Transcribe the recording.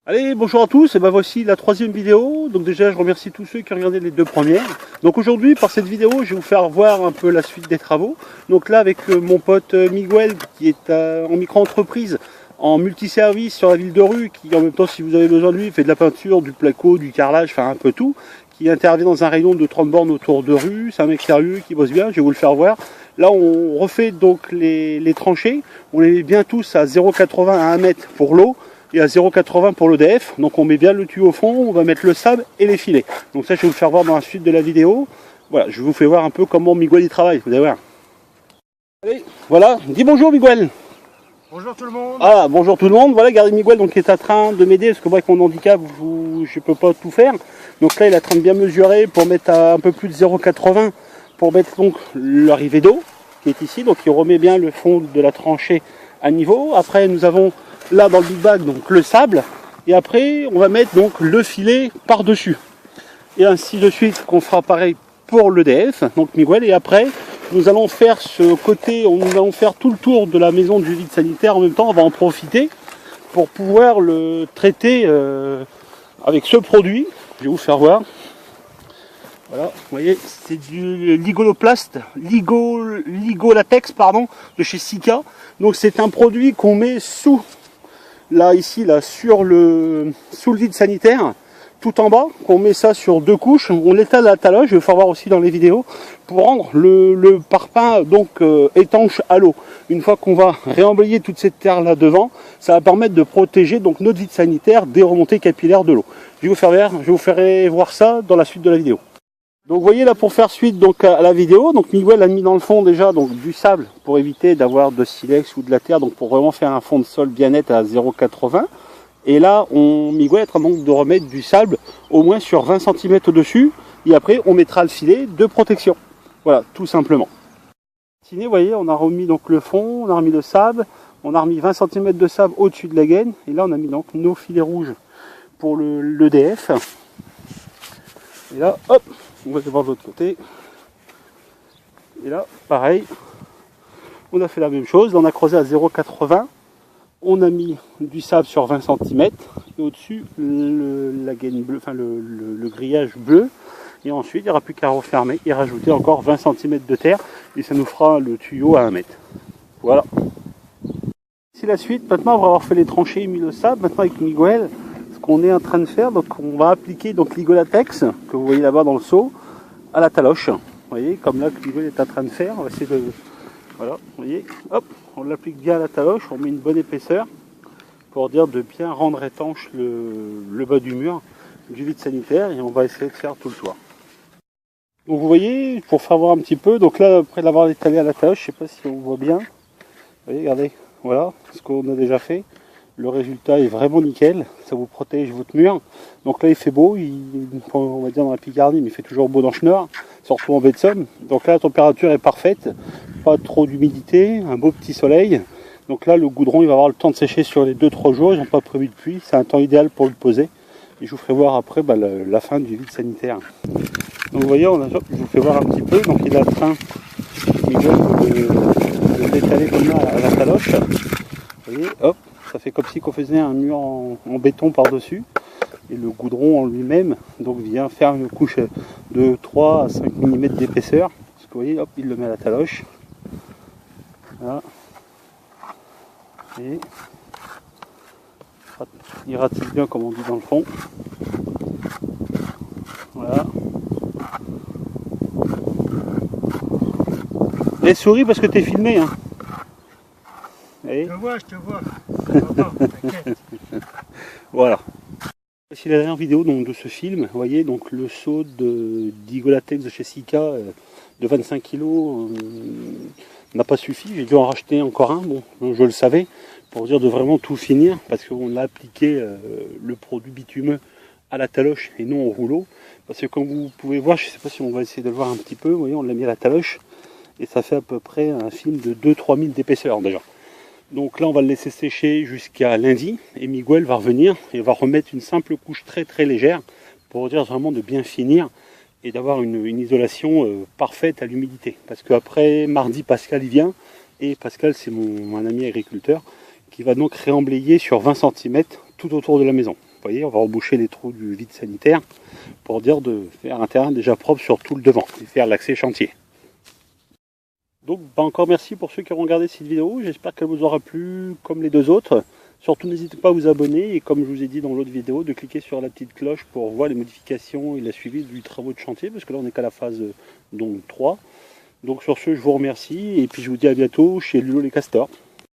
Allez, bonjour à tous, et ben voici la troisième vidéo. Donc déjà, je remercie tous ceux qui ont regardé les deux premières. Donc aujourd'hui, par cette vidéo, je vais vous faire voir un peu la suite des travaux. Donc là, avec mon pote Miguel, qui est en micro-entreprise, en multiservice sur la ville de Rue, qui en même temps, si vous avez besoin de lui, fait de la peinture, du placo, du carrelage, enfin un peu tout, qui intervient dans un rayon de 30 bornes autour de Rue. C'est un mec sérieux qui bosse bien, je vais vous le faire voir. Là, on refait donc les tranchées. On les met bien tous à 0,80 à 1 mètre pour l'eau et à 0,80 pour l'EDF. Donc on met bien le tuyau au fond, on va mettre le sable et les filets. Donc ça, je vais vous le faire voir dans la suite de la vidéo. Voilà, je vous fais voir un peu comment Miguel y travaille, vous allez voir. Allez, voilà, dis bonjour Miguel. Bonjour tout le monde. Ah, bonjour tout le monde. Voilà, regardez Miguel donc, qui est en train de m'aider, parce que moi avec mon handicap, je ne peux pas tout faire. Donc là, il est en train de bien mesurer pour mettre à un peu plus de 0,80 pour mettre donc l'arrivée d'eau qui est ici. Donc il remet bien le fond de la tranchée à niveau. Après, nous avons là dans le big bag donc le sable, et après on va mettre donc le filet par dessus, et ainsi de suite, qu'on fera pareil pour l'EDF, donc Miguel. Et après nous allons faire ce côté, nous allons faire tout le tour de la maison du vide sanitaire en même temps. On va en profiter pour pouvoir le traiter avec ce produit. Je vais vous faire voir. Voilà, vous voyez, c'est du ligoloplast, ligolatex pardon, de chez Sika. Donc c'est un produit qu'on met sous ici sous le vide sanitaire, tout en bas, qu'on met ça sur 2 couches, on l'étale à la taloche, je vais faire voir aussi dans les vidéos, pour rendre le parpaing donc étanche à l'eau. Une fois qu'on va réemblayer toute cette terre là devant, ça va permettre de protéger donc notre vide sanitaire des remontées capillaires de l'eau. Je vous ferai voir ça dans la suite de la vidéo. Donc vous voyez là, pour faire suite donc à la vidéo, donc Miguel a mis dans le fond déjà donc du sable pour éviter d'avoir de silex ou de la terre, donc pour vraiment faire un fond de sol bien net à 0,80. Et là Miguel est en train donc de remettre du sable au moins sur 20 cm au-dessus, et après on mettra le filet de protection. Voilà, tout simplement. Vous voyez, on a remis donc le fond, on a remis le sable, on a remis 20 cm de sable au-dessus de la gaine, et là on a mis donc nos filets rouges pour l'EDF. Et là, hop, on va voir de l'autre côté. Et là, pareil, on a fait la même chose. Là, on a creusé à 0,80. On a mis du sable sur 20 cm. Et au-dessus, la gaine bleue, enfin le grillage bleu. Et ensuite, il n'y aura plus qu'à refermer et rajouter encore 20 cm de terre. Et ça nous fera le tuyau à 1 mètre. Voilà. C'est la suite. Maintenant, on va avoir fait les tranchées et mis le sable. Maintenant, avec Miguel, ce qu'on est en train de faire, donc on va appliquer donc l'igolatex que vous voyez là-bas dans le seau à la taloche. Vous voyez, comme là que Miguel est en train de faire. On va essayer de, voilà, vous voyez, hop, on l'applique bien à la taloche, on met une bonne épaisseur pour dire de bien rendre étanche le bas du mur du vide sanitaire, et on va essayer de faire tout le toit. Donc vous voyez, pour faire voir un petit peu, donc là après l'avoir étalé à la taloche, je ne sais pas si on voit bien. Vous voyez, regardez, voilà ce qu'on a déjà fait. Le résultat est vraiment nickel, ça vous protège votre mur. Donc là il fait beau, on va dire dans la Picardie, mais il fait toujours beau dans Chenard, surtout en baie de Somme. Donc là la température est parfaite, pas trop d'humidité, un beau petit soleil. Donc là le goudron il va avoir le temps de sécher sur les 2-3 jours, ils n'ont pas prévu de pluie, c'est un temps idéal pour le poser. Et je vous ferai voir après la fin du vide sanitaire. Donc vous voyez, je vous fais voir un petit peu, donc il est en train de l'étaler comme là à la taloche. Vous voyez, hop. Ça fait comme si on faisait un mur en béton par-dessus, et le goudron en lui-même donc vient faire une couche de 3 à 5 mm d'épaisseur. Parce que vous voyez, hop, il le met à la taloche. Voilà. Et il ratisse bien comme on dit dans le fond. Voilà. Et souris parce que tu es filmé. Hein. Je te vois. Voilà. Voici la dernière vidéo donc, de ce film. Vous voyez donc le seau d'igolatex de chez Sika de 25 kg n'a pas suffi. J'ai dû en racheter encore un. Bon, je le savais, pour dire de vraiment tout finir, parce qu'on a appliqué le produit bitumeux à la taloche et non au rouleau. Parce que comme vous pouvez voir, je ne sais pas si on va essayer de le voir un petit peu. Vous voyez, on l'a mis à la taloche et ça fait à peu près un film de 2-3 000 d'épaisseur déjà. Donc là on va le laisser sécher jusqu'à lundi, et Miguel va revenir et va remettre une simple couche très très légère pour dire vraiment de bien finir et d'avoir une isolation parfaite à l'humidité. Parce qu'après mardi Pascal y vient, et Pascal c'est mon ami agriculteur qui va donc réemblayer sur 20 cm tout autour de la maison. Vous voyez, on va reboucher les trous du vide sanitaire pour dire de faire un terrain déjà propre sur tout le devant et faire l'accès chantier. Donc encore merci pour ceux qui ont regardé cette vidéo, j'espère qu'elle vous aura plu comme les deux autres. Surtout n'hésitez pas à vous abonner et comme je vous ai dit dans l'autre vidéo, de cliquer sur la petite cloche pour voir les modifications et la suivi du travaux de chantier, parce que là on n'est qu'à la phase donc 3. Donc sur ce, je vous remercie et puis je vous dis à bientôt chez Lulo les Castors.